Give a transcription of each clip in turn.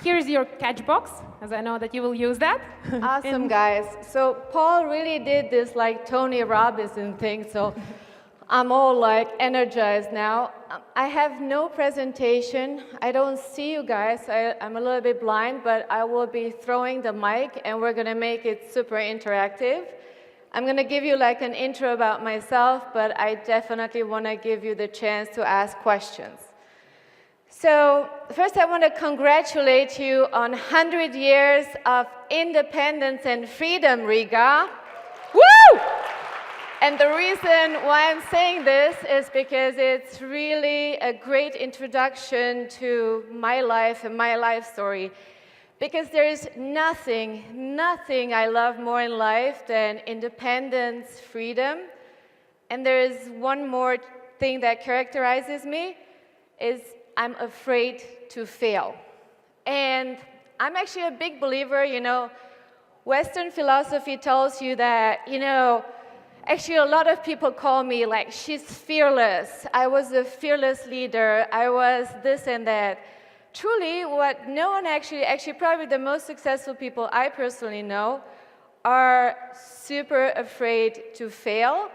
Here's your catch box, as I know that you will use that. Awesome, guys. So Paul really did this like Tony Robbins thing, so I'm all like energized now. I have no presentation. I don't see you guys. I'm a little bit blind, but I will be throwing the mic and we're gonna make it super interactive. I'm gonna give you like an intro about myself, but I definitely wanna give you the chance to ask questions. So first I want to congratulate you on 100 years of independence and freedom, Riga. Woo! And the reason why I'm saying this is because it's really a great introduction to my life and my life story. Because there is nothing I love more in life than independence, freedom. And there is one more thing that characterizes me, is I'm afraid to fail. And I'm actually a big believer, Western philosophy tells you that, actually a lot of people call me like, she's fearless. I was a fearless leader. I was this and that. Truly, what no one actually probably the most successful people I personally know are super afraid to fail.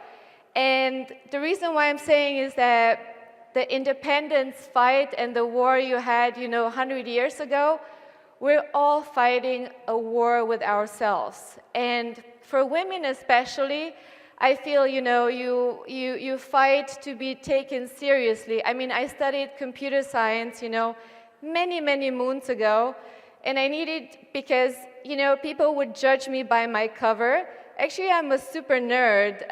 And the reason why I'm saying is that the independence fight and the war you had, 100 years ago, we're all fighting a war with ourselves. And for women especially, I feel, you fight to be taken seriously. I mean, I studied computer science, many moons ago, and I needed, because, people would judge me by my cover. Actually, I'm a super nerd,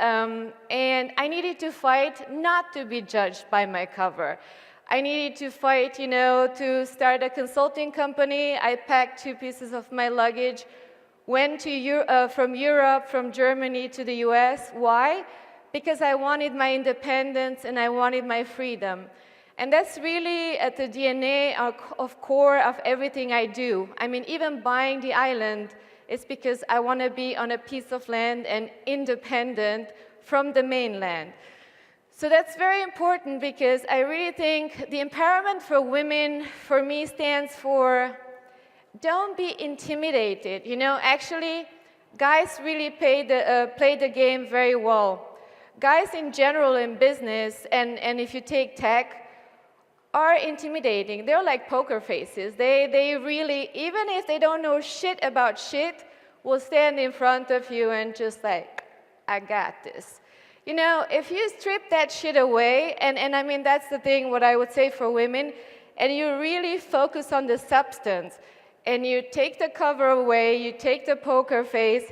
and I needed to fight not to be judged by my cover. I needed to fight, to start a consulting company. I packed 2 pieces of my luggage, went to from Europe, from Germany to the US. Why? Because I wanted my independence and I wanted my freedom. And that's really at the DNA of core of everything I do. I mean, even buying the island, it's because I want to be on a piece of land and independent from the mainland. So that's very important because I really think the empowerment for women, for me, stands for don't be intimidated. Actually, guys really play the game very well. Guys in general in business, and if you take tech, are intimidating. They're like poker faces. They really, even if they don't know shit about shit, will stand in front of you and just like, I got this. If you strip that shit away, and I mean, that's the thing, what I would say for women, and you really focus on the substance, and you take the cover away, you take the poker face,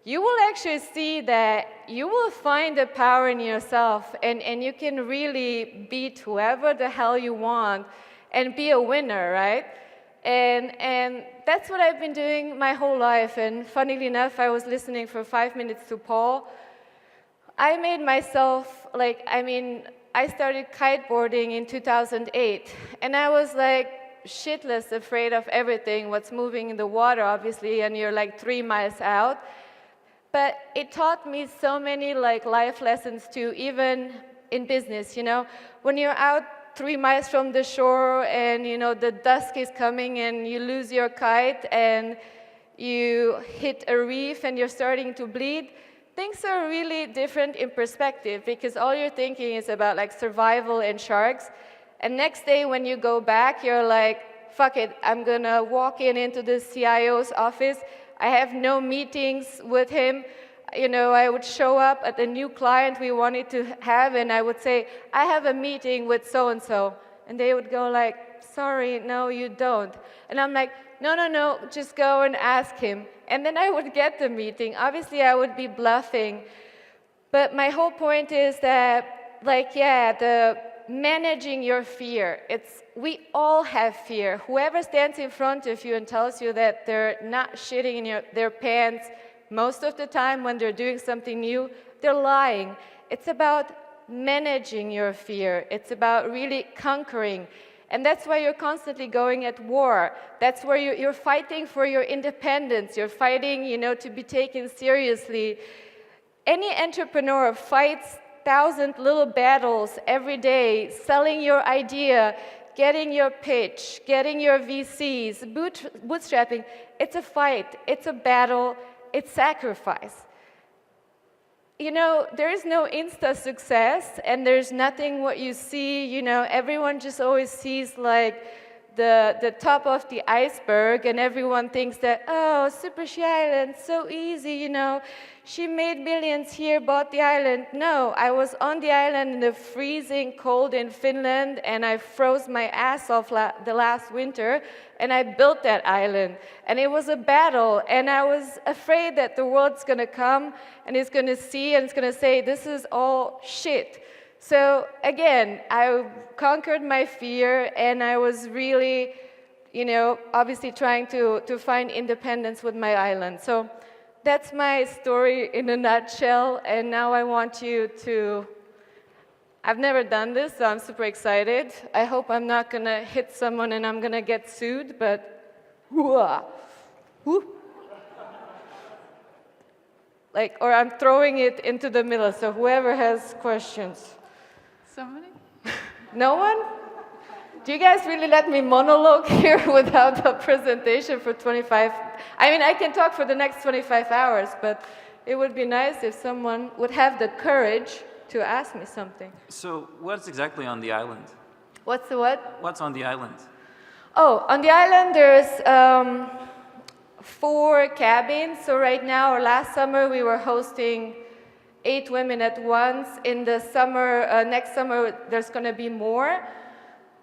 you will actually see that you will find the power in yourself, and you can really beat whoever the hell you want and be a winner, right? And that's what I've been doing my whole life. And funnily enough, I was listening for 5 minutes to Paul. I made myself, I started kiteboarding in 2008, and I was like shitless afraid of everything, what's moving in the water, obviously, and you're like 3 miles out. But it taught me so many life lessons too, even in business, When you're out 3 miles from the shore and, the dusk is coming and you lose your kite and you hit a reef and you're starting to bleed, things are really different in perspective because all you're thinking is about survival and sharks. And next day when you go back, you're like, fuck it, I'm gonna walk into the CIO's office. I have no meetings with him. I would show up at a new client we wanted to have, and I would say, I have a meeting with so-and-so. And they would go like, sorry, no, you don't. And I'm like, no, just go and ask him. And then I would get the meeting. Obviously, I would be bluffing. But my whole point is that, the managing your fear. We all have fear. Whoever stands in front of you and tells you that they're not shitting in their pants most of the time when they're doing something new, they're lying. It's about managing your fear. It's about really conquering. And that's why you're constantly going at war. That's where you're fighting for your independence. You're fighting, to be taken seriously. Any entrepreneur fights 1,000 little battles every day, selling your idea, getting your pitch, getting your VCs, bootstrapping, it's a fight, it's a battle, it's sacrifice. You know, there is no insta success, and there's nothing what you see, you know, everyone just always sees like the top of the iceberg, and everyone thinks that, oh, SuperShe Island, so easy, you know, she made millions here, bought the island. No, I was on the island in the freezing cold in Finland, and I froze my ass off the last winter, and I built that island. And it was a battle, and I was afraid that the world's gonna come, and it's gonna see, and it's gonna say, this is all shit. So again, I conquered my fear, and I was really, you know, obviously trying to find independence with my island. So that's my story in a nutshell, and now I want you to, I've never done this, so I'm super excited. I hope I'm not gonna hit someone and I'm gonna get sued, but like, or I'm throwing it into the middle, so whoever has questions. Somebody? No one? Do you guys really let me monologue here without a presentation for 25? I mean, I can talk for the next 25 hours, but it would be nice if someone would have the courage to ask me something. So what's exactly on the island? What's the what? What's on the island? Oh, on the island there's 4 cabins. So right now, or last summer, we were hosting 8 women at once. In the summer, next summer, there's going to be more.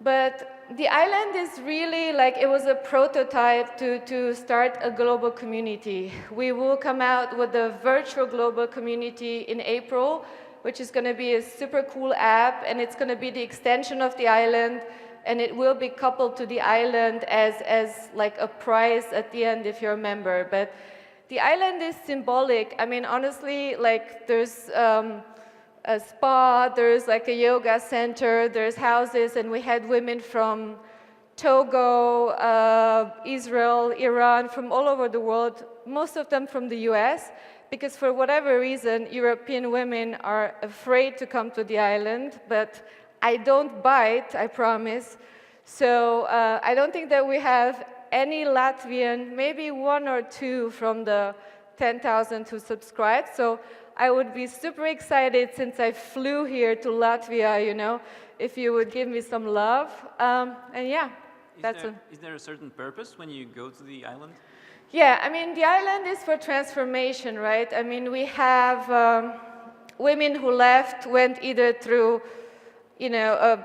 But the island is really like, it was a prototype to start a global community. We will come out with a virtual global community in April, which is going to be a super cool app, and it's going to be the extension of the island, and it will be coupled to the island as like a prize at the end if you're a member. But the island is symbolic. I mean, honestly, like there's a spa, there's like a yoga center, there's houses, and we had women from Togo, Israel, Iran, from all over the world, most of them from the US, because for whatever reason, European women are afraid to come to the island, but I don't bite, I promise. So I don't think that we have any Latvian, maybe 1 or 2 from the 10,000 who subscribed. So I would be super excited, since I flew here to Latvia, you know, if you would give me some love. And yeah, Is there a certain purpose when you go to the island? Yeah, I mean, the island is for transformation, right? I mean, we have women who left, went either through, you know,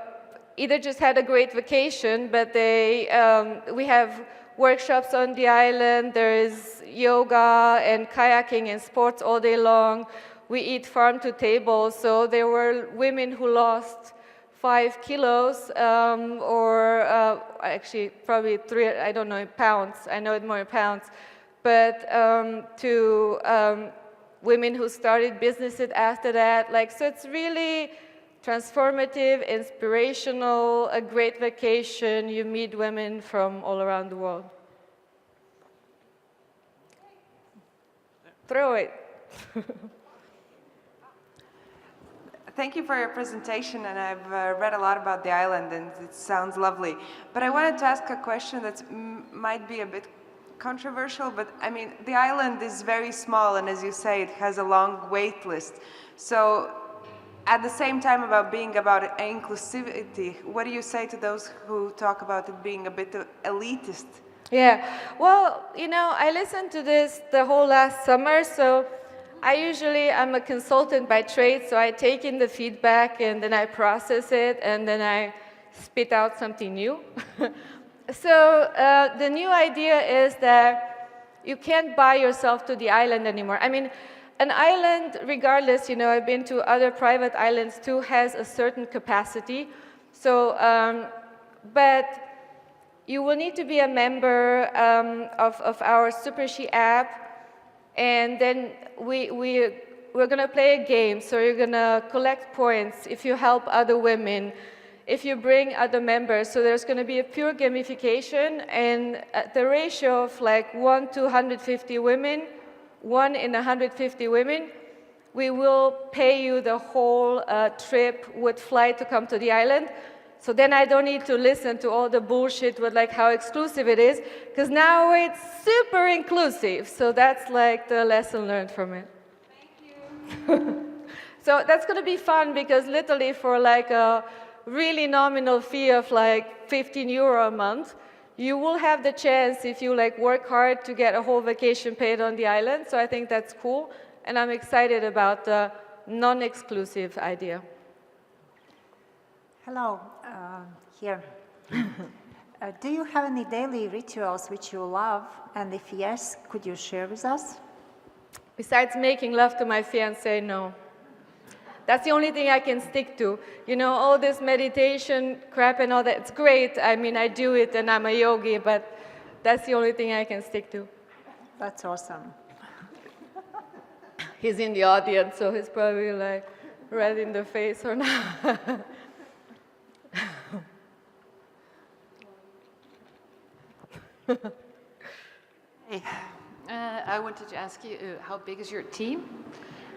either just had a great vacation, but we have workshops on the island. There is yoga and kayaking and sports all day long. We eat farm to table, so there were women who lost 5 kilos, or actually probably 3, I don't know, in pounds. I know it more in pounds. But to women who started businesses after that. Like, so it's really transformative, inspirational, a great vacation. You meet women from all around the world. Throw it. Thank you for your presentation, and I've read a lot about the island, and it sounds lovely. But I wanted to ask a question that might be a bit controversial, but I mean, the island is very small, and as you say, it has a long wait list. So at the same time, about being about inclusivity, what do you say to those who talk about it being a bit elitist? Yeah, well, you know, I listened to this the whole last summer, so I'm a consultant by trade, so I take in the feedback and then I process it and then I spit out something new. So the new idea is that you can't buy yourself to the island anymore. I mean, an island, regardless, you know, I've been to other private islands too, has a certain capacity. So, but you will need to be a member of our SuperShe app. And then we're going to play a game. So you're going to collect points if you help other women, if you bring other members. So there's going to be a pure gamification. And the ratio of like 1 to 150 women, 1 in 150 women, we will pay you the whole trip with flight to come to the island. So then I don't need to listen to all the bullshit with like how exclusive it is, because now it's super inclusive. So that's like the lesson learned from it. Thank you. So that's going to be fun, because literally for like a really nominal fee of like 15 euro a month, you will have the chance, if you like work hard, to get a whole vacation paid on the island. So I think that's cool, and I'm excited about the non-exclusive idea. Hello, here. Do you have any daily rituals which you love? And if yes, could you share with us? Besides making love to my fiancé, no. That's the only thing I can stick to. You know, all this meditation crap and all that, it's great. I mean, I do it and I'm a yogi, but that's the only thing I can stick to. That's awesome. He's in the audience, so he's probably like red in the face or not. Hey, I wanted to ask you, how big is your team,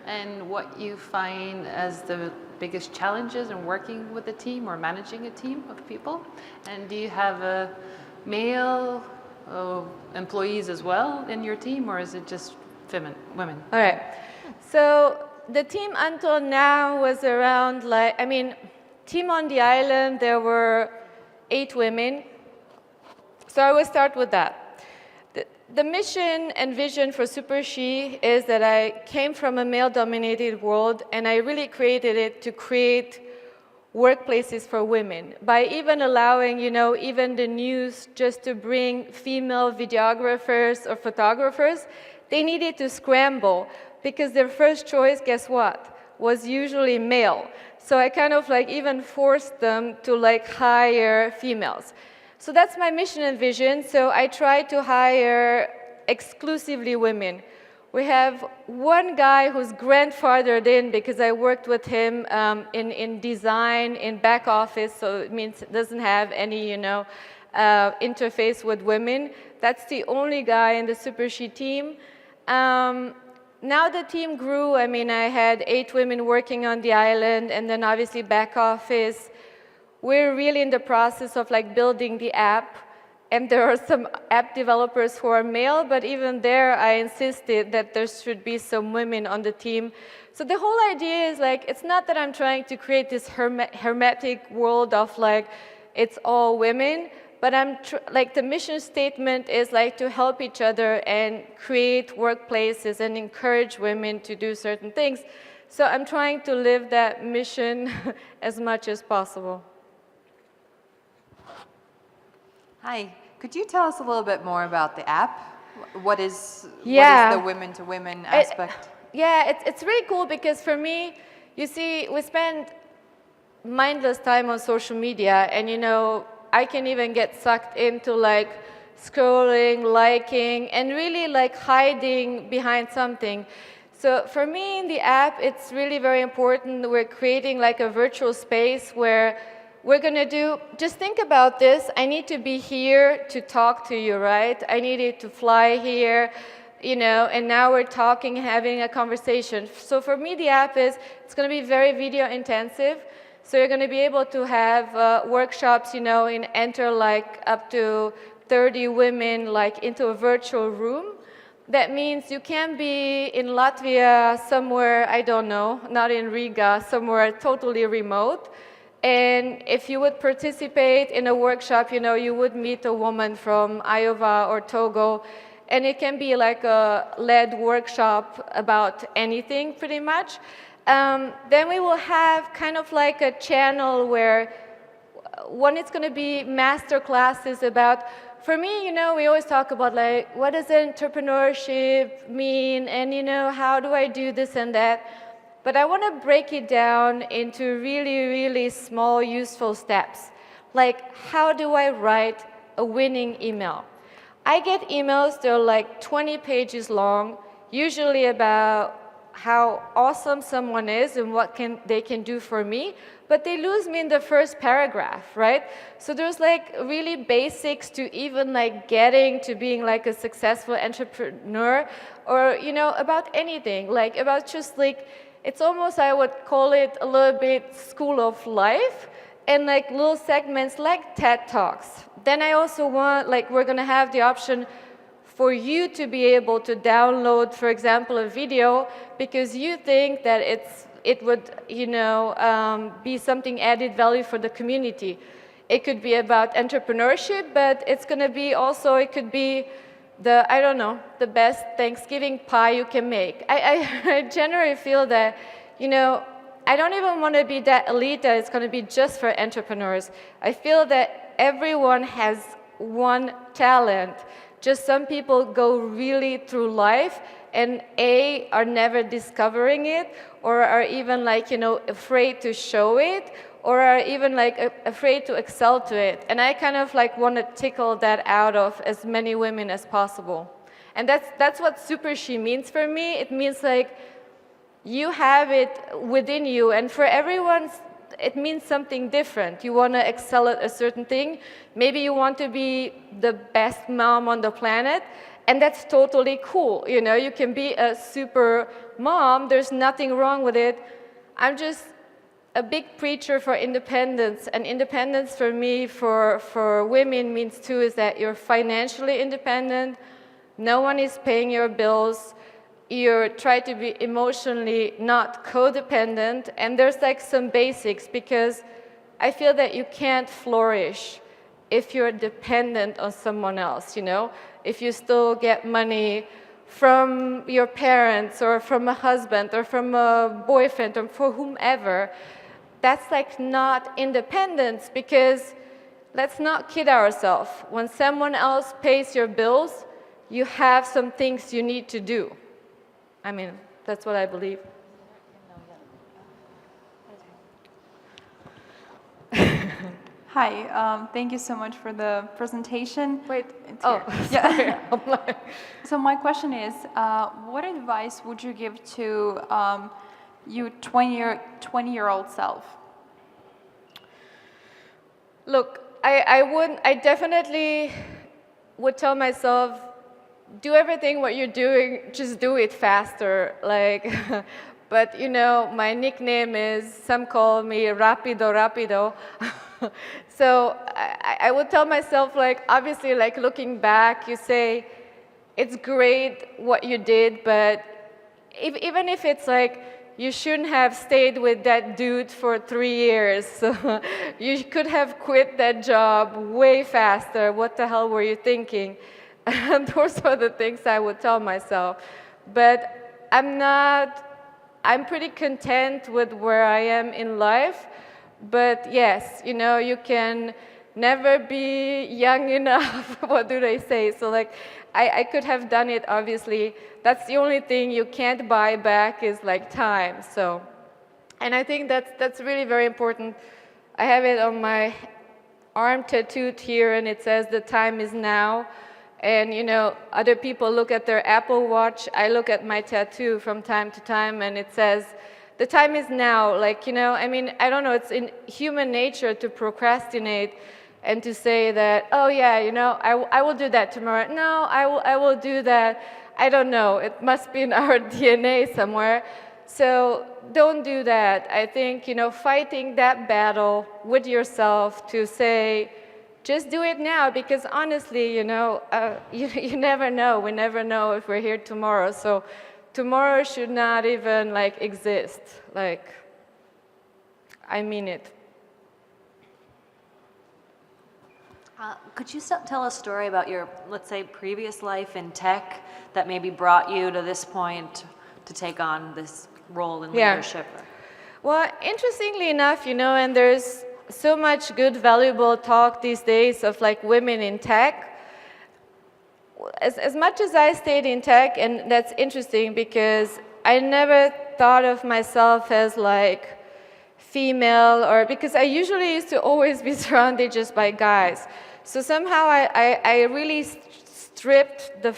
and what you find as the biggest challenges in working with a team or managing a team of people? And do you have male employees as well in your team, or is it just women? All right. So the team until now was around team on the island, there were 8 women. So I will start with that. The mission and vision for SuperShe is that I came from a male-dominated world, and I really created it to create workplaces for women by even allowing, even the news just to bring female videographers or photographers. They needed to scramble because their first choice, guess what, was usually male. So I kind of even forced them to hire females. So that's my mission and vision. So I try to hire exclusively women. We have one guy who's grandfathered in because I worked with him in design, in back office, so it means it doesn't have any, interface with women. That's the only guy in the SuperShe team. Now the team grew. I had 8 women working on the island, and then obviously back office. We're really in the process of building the app, and there are some app developers who are male, but even there I insisted that there should be some women on the team. So the whole idea is it's not that I'm trying to create this hermetic world of it's all women, but the mission statement is to help each other and create workplaces and encourage women to do certain things. So I'm trying to live that mission as much as possible. Hi, could you tell us a little bit more about the app? What is the women-to-women aspect? It's really cool because for me, you see, we spend mindless time on social media, and I can even get sucked into scrolling, liking, and really hiding behind something. So for me in the app, it's really very important. We're creating a virtual space where we're going to do, just think about this. I need to be here to talk to you, right? I needed to fly here, and now we're talking, having a conversation. So for me, the app it's going to be very video intensive. So you're going to be able to have workshops, and enter up to 30 women into a virtual room. That means you can be in Latvia somewhere, I don't know, not in Riga, somewhere totally remote. And if you would participate in a workshop, you would meet a woman from Iowa or Togo, and it can be a led workshop about anything pretty much. Then we will have kind of a channel where one is going to be master classes about, for me, we always talk about what does entrepreneurship mean, and how do I do this and that. But I want to break it down into really, really small, useful steps. How do I write a winning email? I get emails, they're 20 pages long, usually about how awesome someone is and what they can do for me, but they lose me in the first paragraph, right? So there's really basics to even getting to being a successful entrepreneur, or about anything, about just it's almost, I would call it a little bit school of life. and like little segments like TED Talks. Then I also want, like, we're gonna have the option for you to be able to download, for example, a video because you think that it would, be something added value for the community. It could be about entrepreneurship, but it's gonna be also, it could be the best Thanksgiving pie you can make. I generally feel that, I don't even want to be that elite that it's going to be just for entrepreneurs. I feel that everyone has one talent. Just some people go really through life and are never discovering it, or are even afraid to show it, or are even afraid to excel to it. And I kind of want to tickle that out of as many women as possible. And that's what SuperShe means for me. It means you have it within you, and for everyone, it means something different. You want to excel at a certain thing. Maybe you want to be the best mom on the planet, and that's totally cool. You can be a super mom. There's nothing wrong with it. I'm just a big preacher for independence, and independence for me, for women, means too is that you're financially independent. No one is paying your bills. You try to be emotionally not codependent, and there's some basics, because I feel that you can't flourish if you're dependent on someone else, If you still get money from your parents or from a husband or from a boyfriend or for whomever, that's not independence, because let's not kid ourselves. When someone else pays your bills, you have some things you need to do. I mean, that's what I believe. Hi, thank you so much for the presentation. Wait, sorry. So my question is, what advice would you give to you 20-year-old self? Look, I definitely would tell myself, do everything what you're doing, just do it faster. But my nickname is, some call me Rapido. So I would tell myself, obviously, looking back, you say, it's great what you did, but even if it's you shouldn't have stayed with that dude for 3 years. So you could have quit that job way faster. What the hell were you thinking? And those are the things I would tell myself. But I'm pretty content with where I am in life. But yes, you can never be young enough. What do they say? So I could have done it, obviously. That's the only thing you can't buy back is time. So, and I think that's really very important. I have it on my arm tattooed here, and it says, "The time is now." And other people look at their Apple Watch. I look at my tattoo from time to time, and it says, "The time is now." I mean, I don't know. It's in human nature to procrastinate and to say that, oh yeah, I will do that tomorrow. No, I will do that. I don't know. It must be in our DNA somewhere. So don't do that. I think, fighting that battle with yourself to say, just do it now, because honestly, you never know. We never know if we're here tomorrow. So tomorrow should not even exist. I mean it. Could you tell a story about your, let's say, previous life in tech that maybe brought you to this point to take on this role in leadership? Well, interestingly enough, and there's so much good, valuable talk these days of women in tech. As much as I stayed in tech, and that's interesting because I never thought of myself as female, or because I usually used to always be surrounded just by guys. So somehow I really stripped the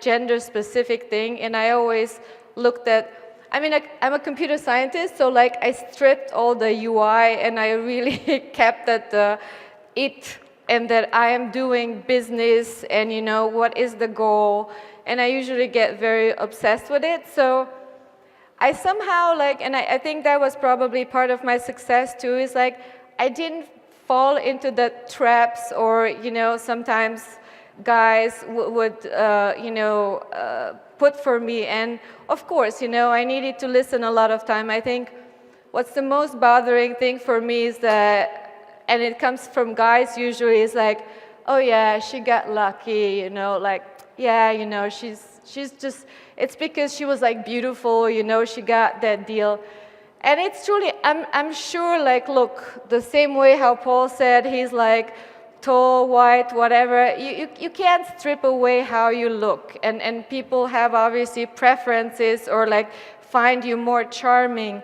gender-specific thing, and I always looked at, I'm a computer scientist, so I stripped all the UI, and I really kept that it, and that I am doing business, and what is the goal, and I usually get very obsessed with it. So I somehow and I think that was probably part of my success too, is I didn't fall into the traps, or, you know, sometimes guys would, you know, put for me. And of course, you know, I needed to listen a lot of time. I think what's the most bothering thing for me is that, and it comes from guys usually, is like, oh yeah, she got lucky, you know, like, yeah, you know, she's just, it's because she was like beautiful, you know, she got that deal. And it's truly, I'm sure, like, look, the same way how Paul said, he's like tall, white, whatever, you can't strip away how you look. And people have obviously preferences or like find you more charming.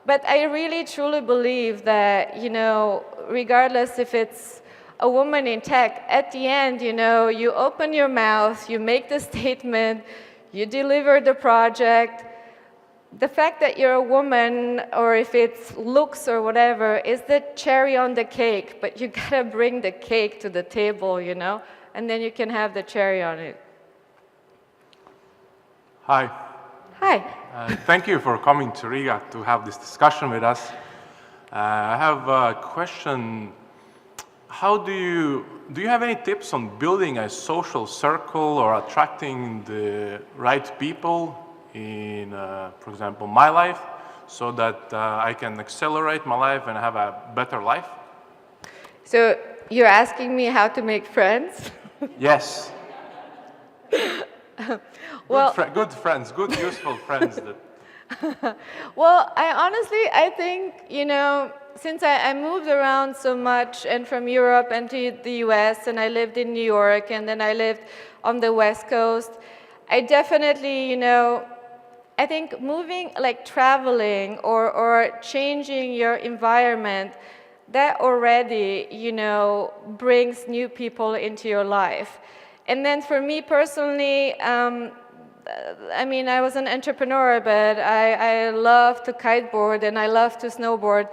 But I really truly believe that, you know, regardless if it's a woman in tech, at the end, you know, you open your mouth, you make the statement, you deliver the project. The fact that you're a woman, or if it's looks or whatever, is the cherry on the cake, but you gotta bring the cake to the table, you know, and then you can have the cherry on it. Hi. Hi. Thank you for coming to Riga to have this discussion with us. I have a question. How do you have any tips on building a social circle or attracting the right people in, for example, my life, so that I can accelerate my life and have a better life? So you're asking me how to make friends? Yes. Well, good friends, good useful friends. Well, I think, you know, since I moved around so much, and from Europe and to the US, and I lived in New York, and then I lived on the West Coast, I definitely, you know, I think moving, like traveling or changing your environment, that already, you know, brings new people into your life. And then for me personally, I mean, I was an entrepreneur, but I love to kiteboard and I love to snowboard.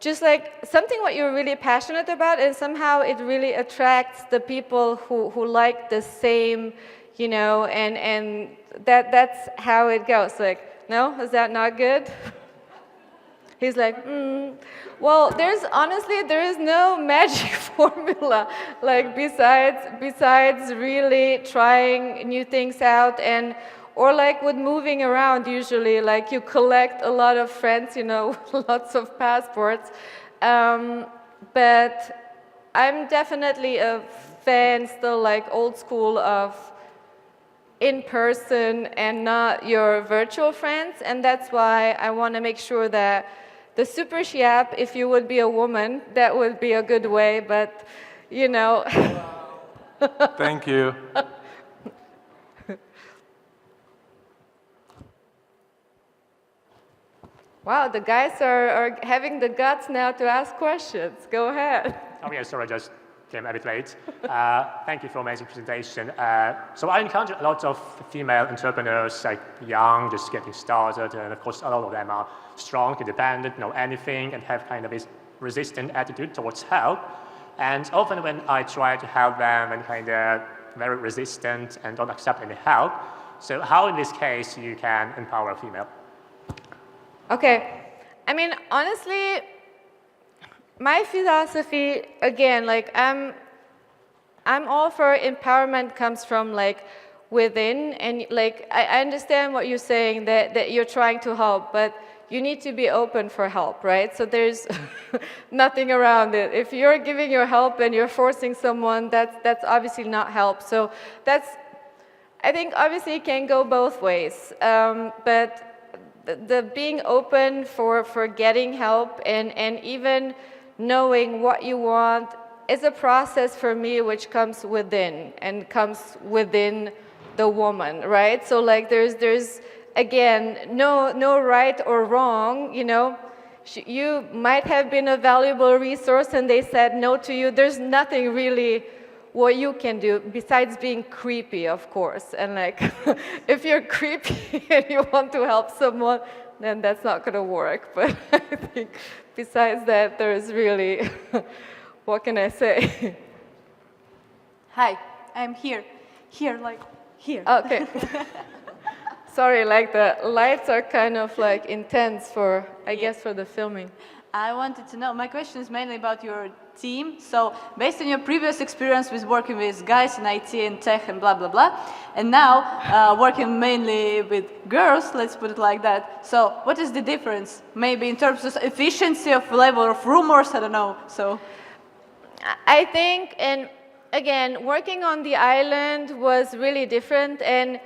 Just like something what you're really passionate about, and somehow it really attracts the people who like the same, you know, and that's how it goes. Like, no, is that not good? He's like, Well, there is no magic formula, like besides really trying new things out, and or like with moving around, usually like you collect a lot of friends, you know, lots of passports. But I'm definitely a fan still, like old school of in person and not your virtual friends, and that's why I want to make sure that the SuperShe app, if you would be a woman, that would be a good way, but, you know. Thank you. Wow, the guys are having the guts now to ask questions. Go ahead. Oh yeah, sorry, I just came a bit late. Thank you for amazing presentation. So I encountered a lot of female entrepreneurs, like young, just getting started, and of course a lot of them are strong, independent, know anything, and have kind of this resistant attitude towards help. And often when I try to help them, and kind of very resistant and don't accept any help. So how in this case you can empower a female? Okay, I mean, honestly, my philosophy, again, like I'm all for empowerment comes from like within, and like I understand what you're saying, that you're trying to help, but you need to be open for help, right? So there's nothing around it. If you're giving your help and you're forcing someone, that's obviously not help. So I think obviously it can go both ways, but the being open for getting help and even knowing what you want is a process for me which comes within and comes within the woman, right? So like there's again no right or wrong, you know. You might have been a valuable resource and they said no to you. There's nothing really what you can do besides being creepy, of course. And like, if you're creepy and you want to help someone, then that's not going to work. But I think besides that, there's really, what can I say? Hi, I'm here, like here. Okay. Sorry, like the lights are kind of like intense for, I guess, for the filming. I wanted to know, my question is mainly about your team. So based on your previous experience with working with guys in IT and tech and blah, blah, blah, and now working mainly with girls, let's put it like that. So what is the difference? Maybe in terms of efficiency of level of rumors, I don't know. So I think, and again, working on the island was really different, and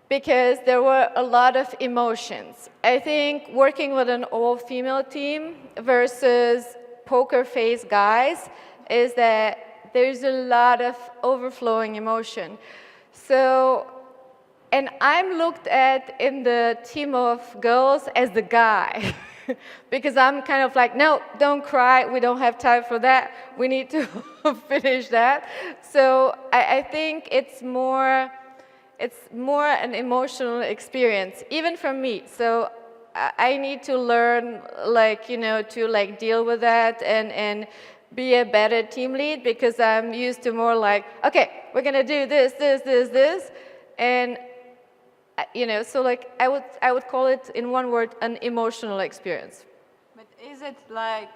because there were a lot of emotions. I think working with an all-female team versus poker face guys is that there's a lot of overflowing emotion. So, and I'm looked at in the team of girls as the guy. Because I'm kind of like, no, don't cry, we don't have time for that, we need to finish that. So I think it's more an emotional experience, even for me. So I need to learn, like, you know, to like deal with that and be a better team lead, because I'm used to more like, okay, we're gonna do this, this, this, this, and you know, so like I would call it in one word an emotional experience. But is it like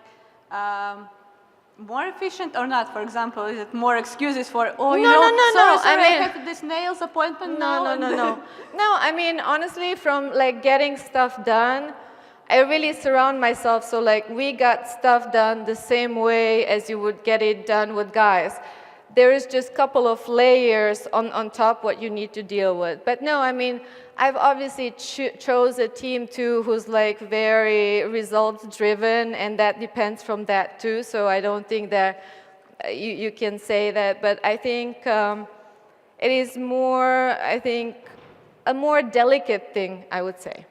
more efficient or not? For example, is it more excuses for, oh, you sorry, I have this nails appointment now? No. I mean, honestly, from like getting stuff done, I really surround myself, so like we got stuff done the same way as you would get it done with guys. There is just a couple of layers on top what you need to deal with. But no, I mean, I've obviously chose a team too who's like very results driven, and that depends from that too. So I don't think that you can say that, but I think it is more, I think, a more delicate thing, I would say.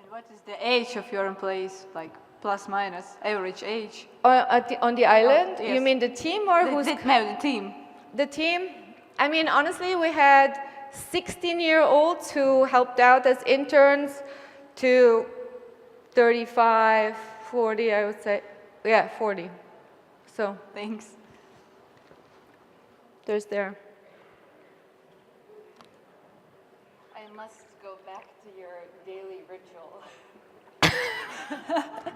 And what is the age of your employees, like plus minus, average age? On the island? Yes. You mean the team or who's? No, the team. The team? I mean, honestly, we had 16-year-olds who helped out as interns to 35, 40, I would say. Yeah, 40. So. Thanks. There's there. I must go back to your daily ritual.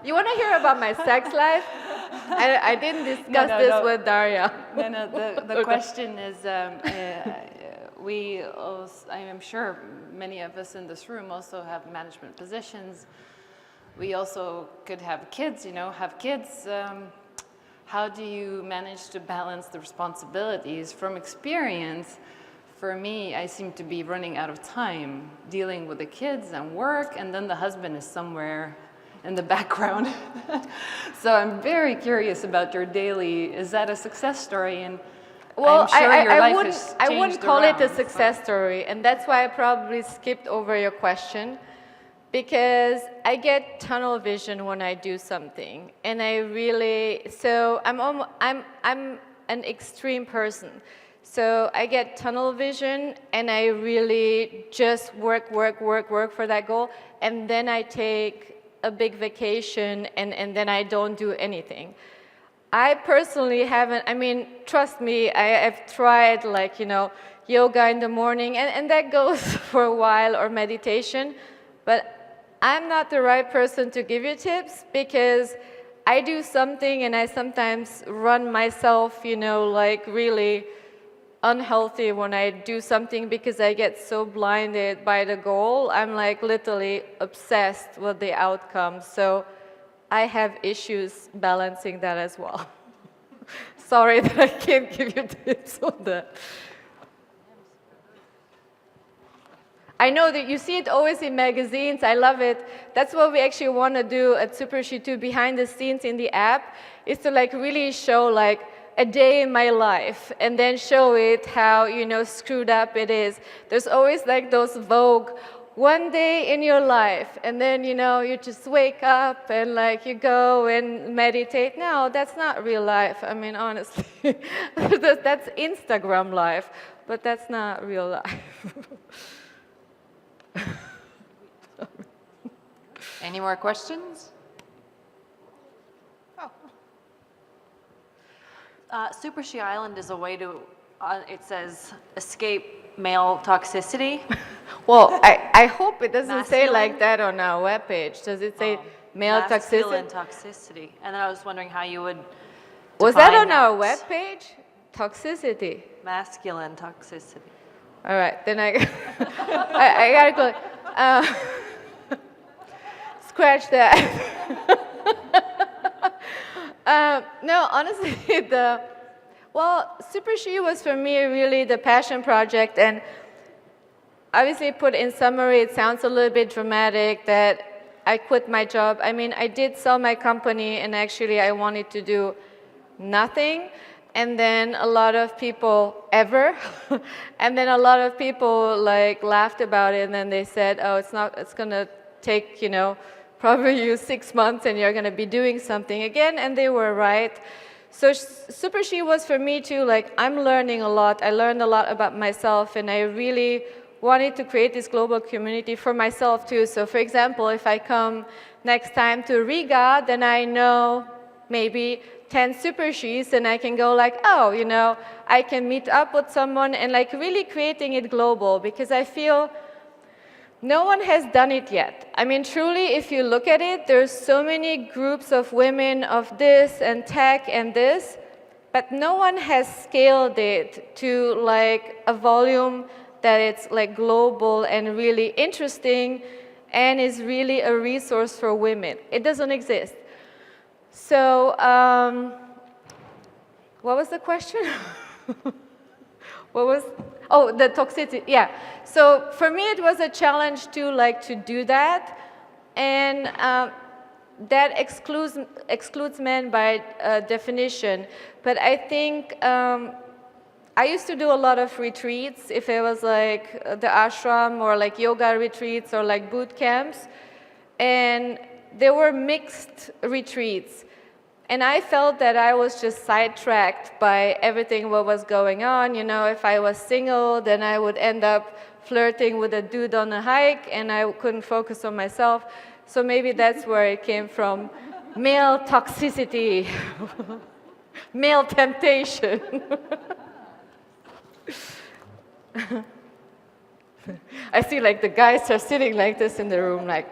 You want to hear about my sex life? I didn't discuss this with Daria. No, the question is, we also, I am sure many of us in this room also have management positions. We also could have kids, have kids. How do you manage to balance the responsibilities? From experience, for me, I seem to be running out of time dealing with the kids and work, and then the husband is somewhere in the background. So I'm very curious about your daily, is that a success story? And well, I'm sure your life has changed I wouldn't call it a around, success story, and that's why I probably skipped over your question, because I get tunnel vision when I do something, and I really, so I'm an extreme person. So I get tunnel vision, and I really just work for that goal, and then I take a big vacation, and then I don't do anything. I personally haven't, I mean, trust me, I've tried like, yoga in the morning, and that goes for a while, or meditation, but I'm not the right person to give you tips, because I do something and I sometimes run myself, like really unhealthy when I do something, because I get so blinded by the goal. I'm like literally obsessed with the outcome. So I have issues balancing that as well. Sorry that I can't give you tips on that. I know that you see it always in magazines. I love it. That's what we actually want to do at SuperShe too, behind the scenes in the app, is to like really show like a day in my life, and then show it how, screwed up it is. There's always like those Vogue, one day in your life, and then, you just wake up and like you go and meditate. No, that's not real life. I mean, honestly, that's Instagram life, but that's not real life. Any more questions? SuperShe Island is a way to, it says, escape male toxicity. Well, I hope it doesn't say like that on our webpage. Does it say Male masculine toxicity. toxicity. And then I was wondering how you would Was that define on our webpage? Toxicity. Masculine toxicity. All right, then I gotta go. Scratch that. No, honestly, SuperShe was for me really the passion project, and obviously put in summary, it sounds a little bit dramatic that I quit my job. I mean, I did sell my company, and actually I wanted to do nothing. And then a lot of people, and then a lot of people like laughed about it, and then they said, oh, it's gonna take, probably you 6 months and you're gonna be doing something again, and they were right. So SuperShe was for me too, like I'm learning a lot. I learned a lot about myself, and I really wanted to create this global community for myself too. So for example, if I come next time to Riga, then I know maybe 10 SuperShes, and I can go like, oh, I can meet up with someone, and like really creating it global, because I feel no one has done it yet. I mean, truly, if you look at it, there's so many groups of women of this and tech and this, but no one has scaled it to like a volume that it's like global and really interesting and is really a resource for women. It doesn't exist. So, what was the question? The toxicity, yeah. So for me, it was a challenge to do that, and that excludes men by definition. But I think I used to do a lot of retreats, if it was like the ashram or like yoga retreats or like boot camps, and there were mixed retreats. And I felt that I was just sidetracked by everything what was going on. If I was single, then I would end up flirting with a dude on a hike, and I couldn't focus on myself. So maybe that's where it came from. Male toxicity, male temptation. I see like the guys are sitting like this in the room, like,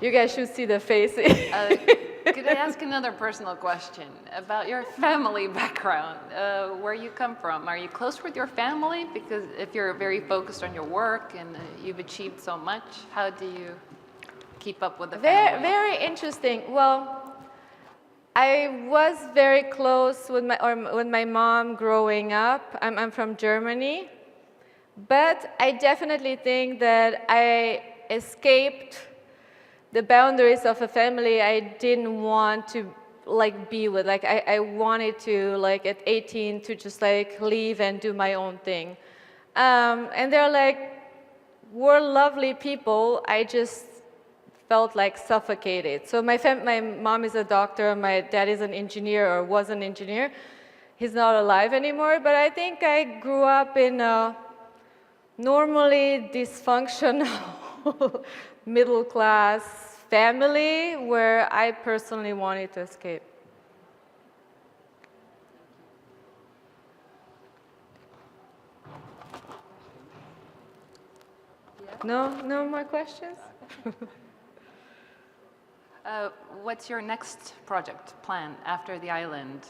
you guys should see the faces. Could I ask another personal question about your family background? Where you come from? Are you close with your family? Because if you're very focused on your work and you've achieved so much, how do you keep up with the family? Very interesting. Well, I was very close with my mom growing up. I'm from Germany, but I definitely think that I escaped the boundaries of a family I didn't want to like be with. Like I wanted to like at 18 to just like leave and do my own thing. And they're like, we're lovely people. I just felt like suffocated. So my mom is a doctor, my dad is an engineer or was an engineer. He's not alive anymore, but I think I grew up in a normally dysfunctional middle class family where I personally wanted to escape. No more questions? What's your next project plan after the island?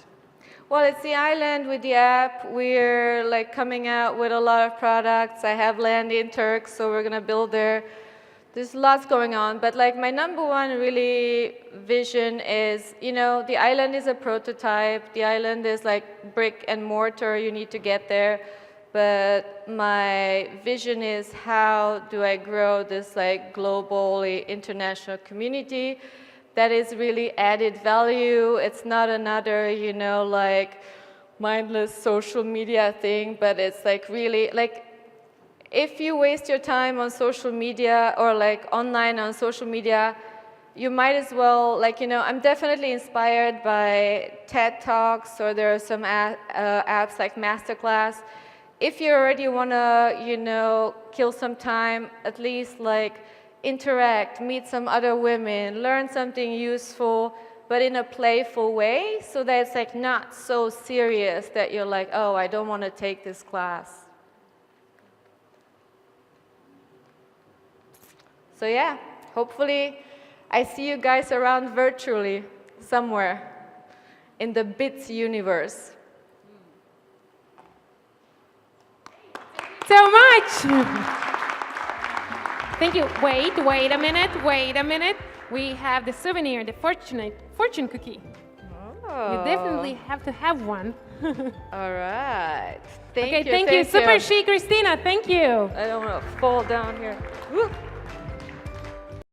Well, it's the island with the app. We're like coming out with a lot of products. I have land in Turk, so we're gonna build there. There's lots going on, but like my number one really vision is, the island is a prototype. The island is like brick and mortar. You need to get there. But my vision is how do I grow this like globally international community that is really added value. It's not another, like mindless social media thing, but it's like really like if you waste your time on social media or like online on social media, you might as well, like, I'm definitely inspired by TED Talks, or there are some apps like Masterclass. If you already want to, kill some time, at least like interact, meet some other women, learn something useful, but in a playful way, so that it's like not so serious that you're like, oh, I don't want to take this class. So yeah, Hopefully, I see you guys around virtually somewhere in the bits universe. So much. Thank you. Wait a minute. We have the souvenir, the fortune cookie. Oh. You definitely have to have one. All right. Thank you. SuperShe Kristina, thank you. I don't want to fall down here. Woo.